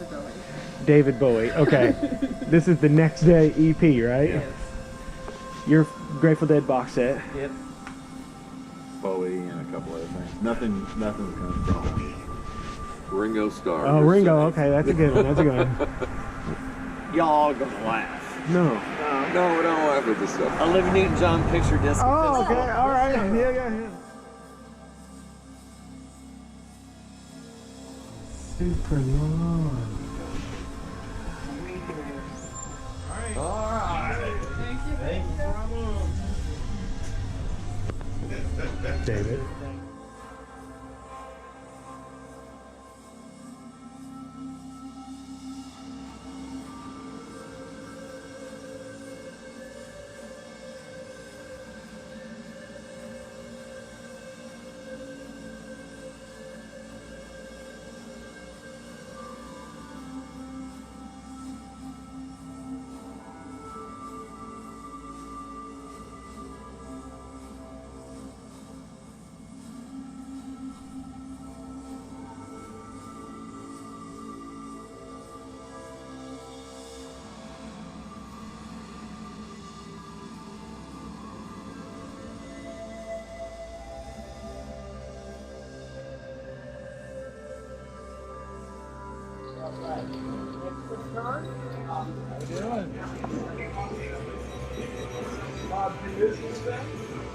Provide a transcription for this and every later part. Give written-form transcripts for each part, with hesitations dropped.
David Bowie. David Bowie. Okay. This is the Next Day EP, right? Yes. Your Grateful Dead box set. Yep. Bowie and a couple other things. Nothing comes from Ringo Starr. Oh, Ringo. Okay, that's a good one. That's a good one. Y'all gonna laugh. No. No, we don't laugh at this stuff. Olivia Newton-John picture disc. Oh, okay. All right. Yeah. Super long. All right. Thank you. David.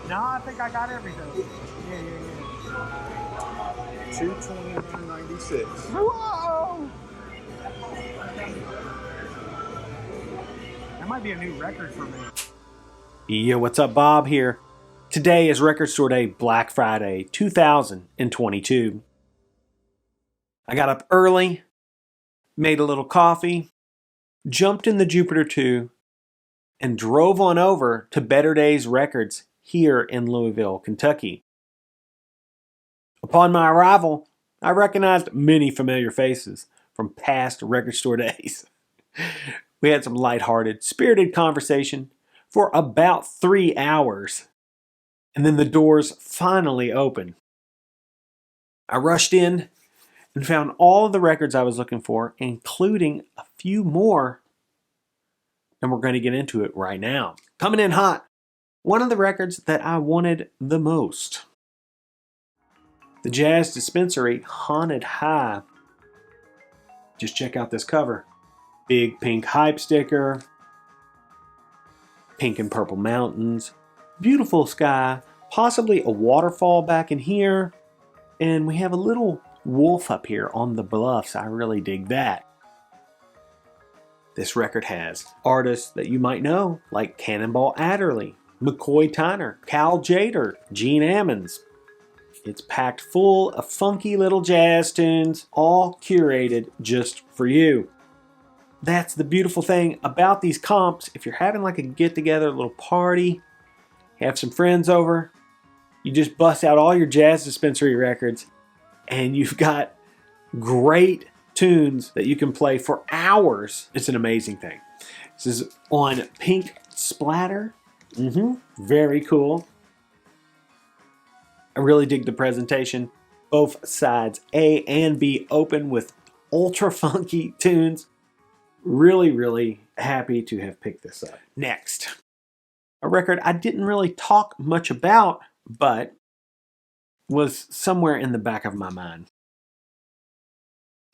No, I think I got everything. Yeah. 221.96. Whoa! That might be a new record for me. Yo, what's up? Bob here. Today is Record Store Day Black Friday 2022. I got up early, made a little coffee, jumped in the Jupiter 2, and drove on over to Better Days Records here in Louisville, Kentucky. Upon my arrival, I recognized many familiar faces from past record store days. We had some lighthearted, spirited conversation for about 3 hours, and then the doors finally opened. I rushed in and found all of the records I was looking for, including a few more, and we're going to get into it right now. Coming in hot, one of the records that I wanted the most. The Jazz Dispensary Haunted High. Just check out this cover. Big pink hype sticker, pink and purple mountains, beautiful sky, possibly a waterfall back in here, and we have a little wolf up here on the bluffs. I really dig that. This record has artists that you might know, like Cannonball Adderley, McCoy Tyner, Cal Tjader, Gene Ammons. It's packed full of funky little jazz tunes, all curated just for you. That's the beautiful thing about these comps. If you're having like a get-together, a little party, have some friends over, you just bust out all your Jazz Dispensary records, and you've got great tunes that you can play for hours. It's an amazing thing. This is on pink splatter. Very cool. I really dig the presentation. Both sides A and B open with ultra funky tunes. Really happy to have picked this up. Next, a record I didn't really talk much about, but was somewhere in the back of my mind.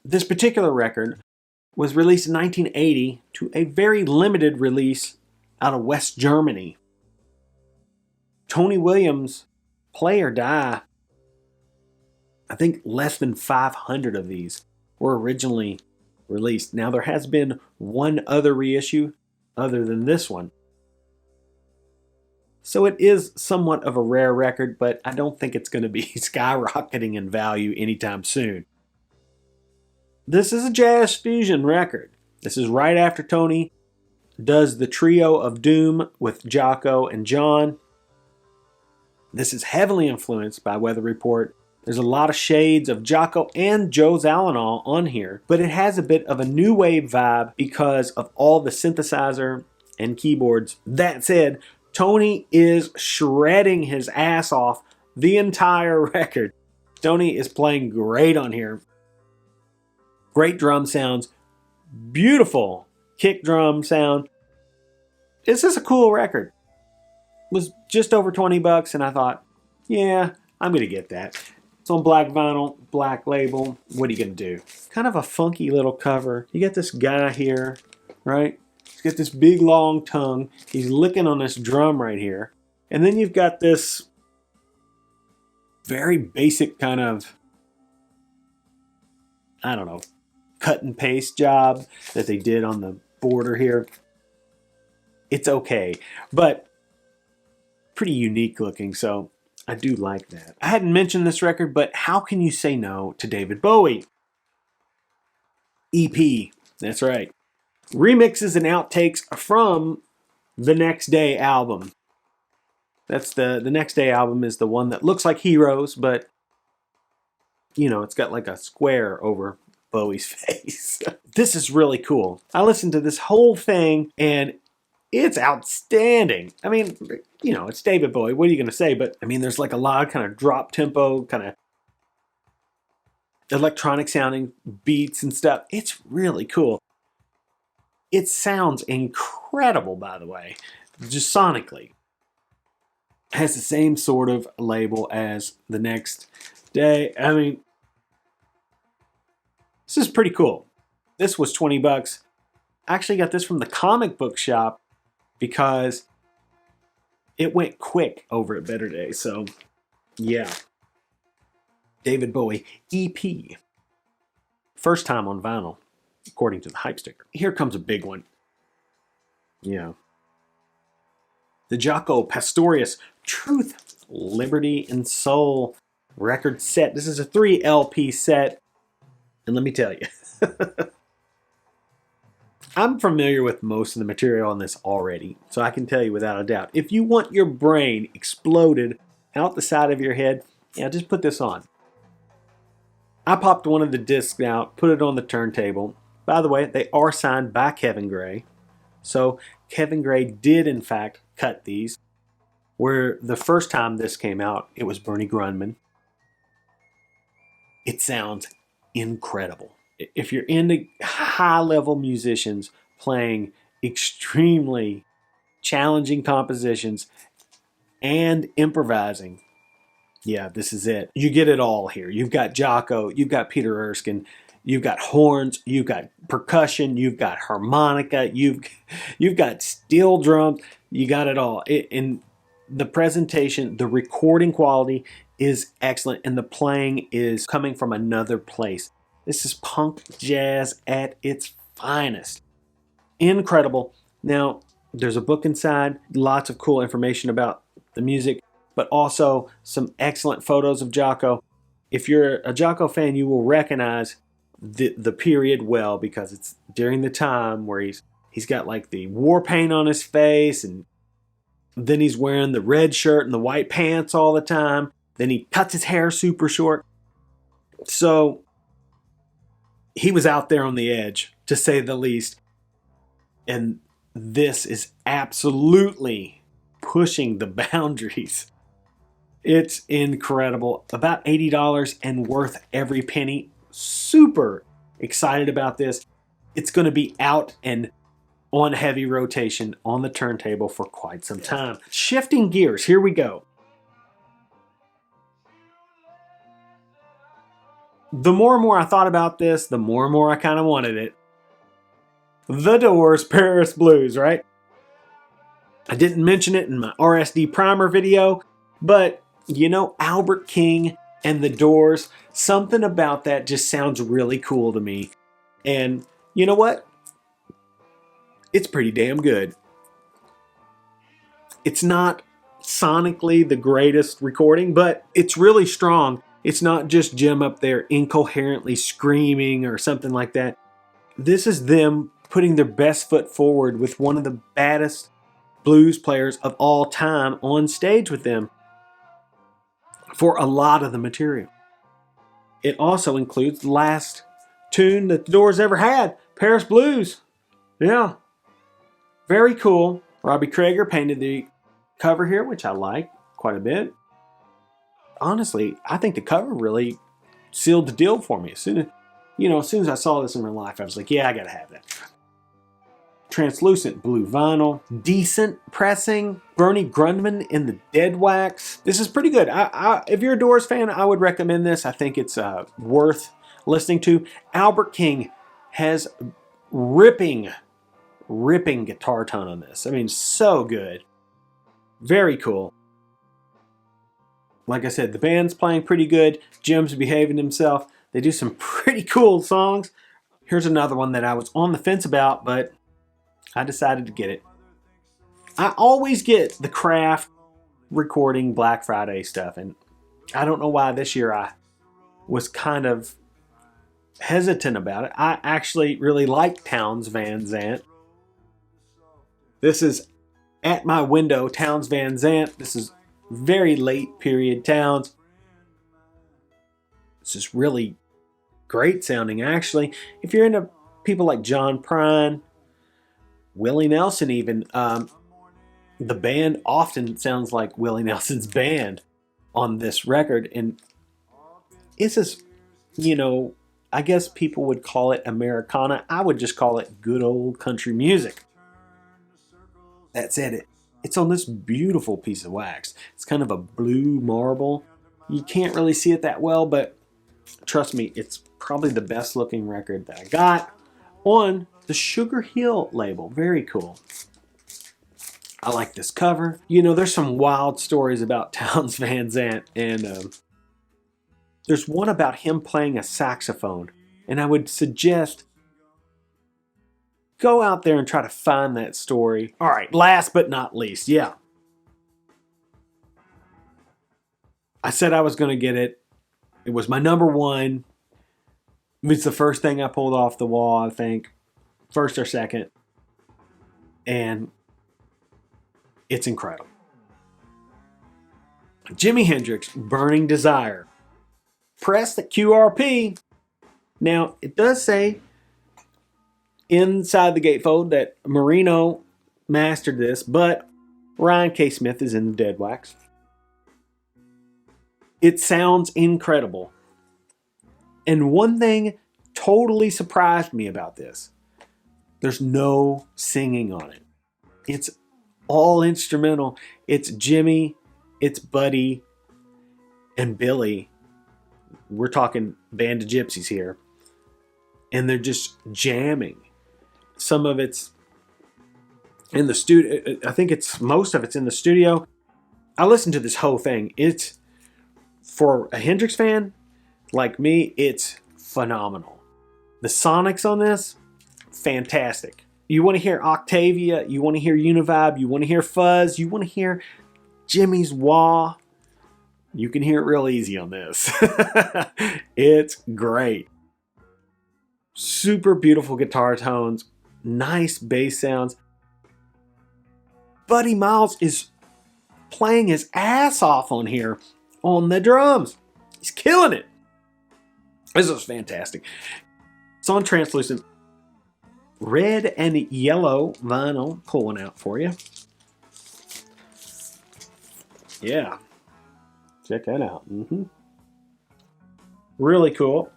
This particular record was released in 1980 to a very limited release out of West Germany. Tony Williams' Play or Die, I think less than 500 of these were originally released. Now there has been one other reissue other than this one. So it is somewhat of a rare record, but I don't think it's going to be skyrocketing in value anytime soon. This is a jazz fusion record. This is right after Tony does the Trio of Doom with Jaco and John. This is heavily influenced by Weather Report. There's a lot of shades of Jaco and Joe Zawinul on here, but it has a bit of a new wave vibe because of all the synthesizer and keyboards. That said, Tony is shredding his ass off the entire record. Tony is playing great on here. Great drum sounds, Beautiful kick drum sound. This is a cool record. It was just over 20 bucks, and I thought, yeah, I'm gonna get that. It's on black vinyl, black label. What are you gonna do? Kind of a funky little cover. You got this guy here, right? He's got this big long tongue. He's licking on this drum right here. And then you've got this very basic kind of, I don't know, cut and paste job that they did on the border here. It's okay, but pretty unique looking, so I do like that. I hadn't mentioned this record, but how can you say no to David Bowie? EP, that's right. Remixes and outtakes from the Next Day album. That's the Next Day album is the one that looks like Heroes, but you know, it's got like a square over Bowie's face. This is really cool. I listened to this whole thing and it's outstanding. I mean, you know, it's David Bowie. What are you going to say? But I mean, there's like a lot of kind of drop tempo, kind of electronic sounding beats and stuff. It's really cool. It sounds incredible, by the way, just sonically. It has the same sort of label as the Next Day. I mean, this is pretty cool. This was 20 bucks. I actually got this from the comic book shop because it went quick over at Better Day. So, yeah. David Bowie EP. First time on vinyl, according to the hype sticker. Here comes a big one. Yeah. The Jaco Pastorius Truth, Liberty, and Soul record set. This is a 3 LP set. And let me tell you, I'm familiar with most of the material on this already, so I can tell you without a doubt. If you want your brain exploded out the side of your head, yeah, just put this on. I popped one of the discs out, put it on the turntable. By the way, they are signed by Kevin Gray. So Kevin Gray did, in fact, cut these. Where the first time this came out, it was Bernie Grundman. It sounds incredible. If you're into high-level musicians playing extremely challenging compositions and improvising, yeah, this is it. You get it all here. You've got Jaco, you've got Peter Erskine, you've got horns, you've got percussion, you've got harmonica, you've got steel drums, you got it all. And the presentation, the recording quality is excellent, and the playing is coming from another place. This is punk jazz at its finest. Incredible. Now, there's a book inside, lots of cool information about the music, but also some excellent photos of Jaco. If you're a Jaco fan, you will recognize the period well, because it's during the time where he's got like the war paint on his face, and then he's wearing the red shirt and the white pants all the time. Then he cuts his hair super short. So he was out there on the edge, to say the least. And this is absolutely pushing the boundaries. It's incredible. About $80 and worth every penny. Super excited about this. It's going to be out and on heavy rotation on the turntable for quite some time. Shifting gears, here we go. The more and more I thought about this, the more and more I kind of wanted it. The Doors, Paris Blues, right? I didn't mention it in my RSD primer video, but you know, Albert King and the Doors, something about that just sounds really cool to me. And you know what? It's pretty damn good. It's not sonically the greatest recording, but it's really strong. It's not just Jim up there incoherently screaming or something like that. This is them putting their best foot forward with one of the baddest blues players of all time on stage with them for a lot of the material. It also includes the last tune that the Doors ever had, Paris Blues. Yeah, very cool. Robbie Krieger painted the cover here, which I like quite a bit. Honestly, I think the cover really sealed the deal for me. As soon as, You know, as soon as I saw this in real life, I was like, yeah, I gotta have that. Translucent blue vinyl, decent pressing, Bernie Grundman in the dead wax. This is pretty good. If you're a Doors fan, I would recommend this. I think it's worth listening to. Albert King has ripping guitar tone on this. I mean, so good. Very cool. Like I said, the band's playing pretty good. Jim's behaving himself. They do some pretty cool songs. Here's another one that I was on the fence about, but I decided to get it. I always get the Craft recording Black Friday stuff, and I don't know why this year I was kind of hesitant about it. I actually really like Townes Van Zant. This is At My Window, Townes Van Zant. This is very late period Townes. This is really great sounding, actually. If you're into people like John Prine, Willie Nelson even, the band often sounds like Willie Nelson's band on this record. And this is, you know, I guess people would call it Americana. I would just call it good old country music. That said, it's on this beautiful piece of wax. It's kind of a blue marble. You can't really see it that well, but trust me, it's probably the best looking record that I got on the Sugar Hill label. Very cool. I like this cover. You know, there's some wild stories about Townes Van Zant, and there's one about him playing a saxophone, and I would suggest go out there and try to find that story. All right, last but not least, yeah. I said I was going to get it. It was my number one. It's the first thing I pulled off the wall, I think. First or second. And it's incredible. Jimi Hendrix, Burning Desire. Pressed at QRP. Now, it does say inside the gatefold that Marino mastered this, but Ryan K. Smith is in the dead wax. It sounds incredible. And one thing totally surprised me about this. There's no singing on it. It's all instrumental. It's Jimmy, it's Buddy, and Billy. We're talking Band of Gypsies here. And they're just jamming. Some of it's in the studio. I think most of it's in the studio. I listened to this whole thing. It's, for a Hendrix fan like me, it's phenomenal. The sonics on this, fantastic. You want to hear Octavia, you want to hear Univibe, you want to hear Fuzz, you want to hear Jimmy's wah. You can hear it real easy on this. It's great. Super beautiful guitar tones, nice bass sounds. Buddy Miles is playing his ass off on here on the drums. He's killing it. This is fantastic. It's on translucent red and yellow vinyl. Pull one out for you. Yeah. Check that out. Really cool.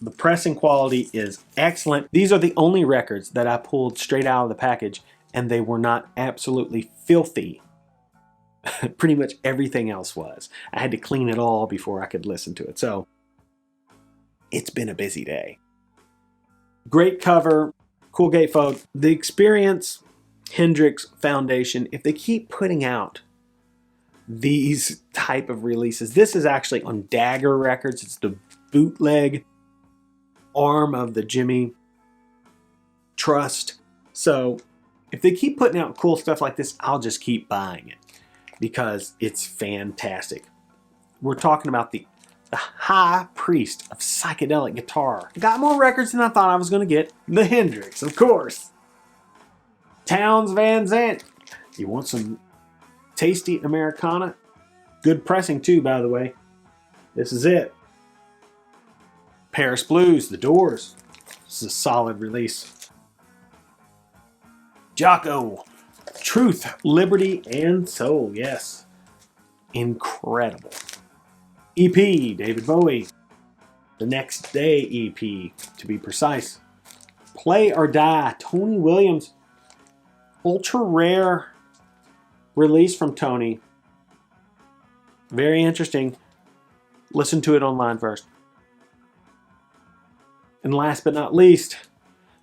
The pressing quality is excellent. These are the only records that I pulled straight out of the package, and they were not absolutely filthy. Pretty much everything else was. I had to clean it all before I could listen to it. So it's been a busy day. Great cover, cool gatefold. The Experience Hendrix Foundation, if they keep putting out these type of releases, this is actually on Dagger Records. It's the bootleg arm of the Jimmy Trust. So if they keep putting out cool stuff like this, I'll just keep buying it because it's fantastic. We're talking about the high priest of psychedelic guitar. Got more records than I thought I was going to get. The Hendrix, of course. Townes Van Zant. You want some tasty Americana? Good pressing too, by the way. This is it. Paris Blues, The Doors. This is a solid release. Jaco, Truth, Liberty, and Soul. Yes. Incredible. EP, David Bowie. The Next Day EP, to be precise. Play or Die, Tony Williams. Ultra rare release from Tony. Very interesting. Listen to it online first. And last but not least,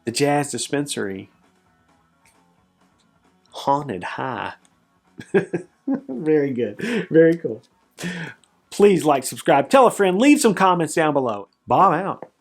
the Jazz Dispensary. Haunted High. Very good. Very cool. Please like, subscribe, tell a friend, leave some comments down below. Bob out.